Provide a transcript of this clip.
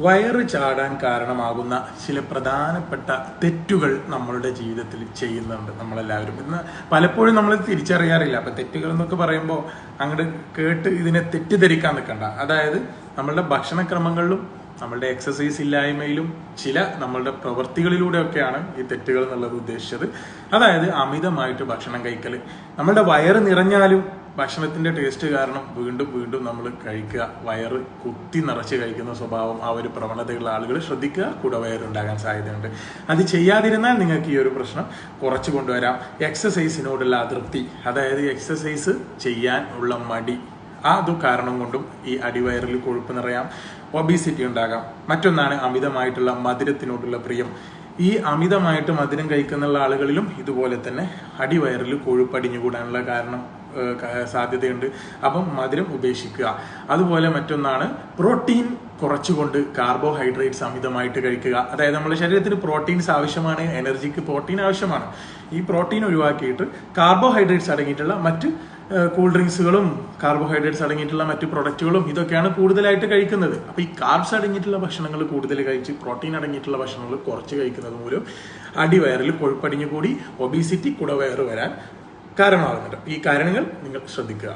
വയറ് ചാടാൻ കാരണമാകുന്ന ചില പ്രധാനപ്പെട്ട തെറ്റുകൾ നമ്മളുടെ ജീവിതത്തിൽ ചെയ്യുന്നുണ്ട് നമ്മളെല്ലാവരും. ഇന്ന് പലപ്പോഴും നമ്മൾ തിരിച്ചറിയാറില്ല. അപ്പൊ തെറ്റുകൾ എന്നൊക്കെ പറയുമ്പോൾ അങ്ങോട്ട് കേട്ട് ഇതിനെ തെറ്റിദ്ധരിക്കാൻ നിൽക്കണ്ട. അതായത് നമ്മളുടെ ഭക്ഷണക്രമങ്ങളിലും നമ്മളുടെ എക്സസൈസ് ഇല്ലായ്മയിലും ചില നമ്മളുടെ പ്രവൃത്തികളിലൂടെയൊക്കെയാണ് ഈ തെറ്റുകൾ എന്നുള്ളത് ഉദ്ദേശിച്ചത്. അതായത് അമിതമായിട്ട് ഭക്ഷണം കഴിക്കൽ. നമ്മളുടെ വയറ് നിറഞ്ഞാലും ഭക്ഷണത്തിന്റെ ടേസ്റ്റ് കാരണം വീണ്ടും വീണ്ടും നമ്മൾ കഴിക്കുക, വയറ് കുത്തി നിറച്ച് കഴിക്കുന്ന സ്വഭാവം, ആ ഒരു പ്രവണതയുള്ള ആളുകൾ ശ്രദ്ധിക്കുക, കുടവയറുണ്ടാകാൻ സാധ്യതയുണ്ട്. അത് ചെയ്യാതിരുന്നാൽ നിങ്ങൾക്ക് ഈ ഒരു പ്രശ്നം കുറച്ച് കൊണ്ടുവരാം. എക്സസൈസിനോടുള്ള അതൃപ്തി, അതായത് എക്സസൈസ് ചെയ്യാൻ ഉള്ള മടി, അത് കാരണം കൊണ്ടും ഈ അടിവയറിൽ കൊഴുപ്പ് നിറയാം, ഒബീസിറ്റി ഉണ്ടാകാം. മറ്റൊന്നാണ് അമിതമായിട്ടുള്ള മധുരത്തിനോടുള്ള പ്രിയം. ഈ അമിതമായിട്ട് മധുരം കഴിക്കുന്ന ആളുകളിലും ഇതുപോലെ തന്നെ അടിവയറിൽ കൊഴുപ്പ് അടിഞ്ഞുകൂടാനുള്ള സാധ്യതയുണ്ട്. അപ്പം മധുരം ഉപേക്ഷിക്കുക. അതുപോലെ മറ്റൊന്നാണ് പ്രോട്ടീൻ കുറച്ചുകൊണ്ട് കാർബോഹൈഡ്രേറ്റ്സ് അമിതമായിട്ട് കഴിക്കുക. അതായത് നമ്മുടെ ശരീരത്തിന് പ്രോട്ടീൻസ് ആവശ്യമാണ്, എനർജിക്ക് പ്രോട്ടീൻ ആവശ്യമാണ്. ഈ പ്രോട്ടീൻ ഒഴിവാക്കിയിട്ട് കാർബോഹൈഡ്രേറ്റ്സ് അടങ്ങിയിട്ടുള്ള മറ്റ് കൂൾ ഡ്രിങ്ക്സുകളും കാർബോഹൈഡ്രേറ്റ്സ് അടങ്ങിയിട്ടുള്ള മറ്റ് പ്രൊഡക്റ്റുകളും ഇതൊക്കെയാണ് കൂടുതലായിട്ട് കഴിക്കുന്നത്. അപ്പൊ ഈ കാർബ്സ് അടങ്ങിയിട്ടുള്ള ഭക്ഷണങ്ങൾ കൂടുതൽ കഴിച്ച് പ്രോട്ടീൻ അടങ്ങിയിട്ടുള്ള ഭക്ഷണങ്ങൾ കുറച്ച് കഴിക്കുന്നത് മൂലം അടിവയറിൽ കൊഴുപ്പടിഞ്ഞു കൂടി ഒബീസിറ്റി, കുടവയറ് വരാൻ കാരണമാകുന്നുണ്ട്. ഈ കാരണങ്ങൾ നിങ്ങൾ ശ്രദ്ധിക്കുക.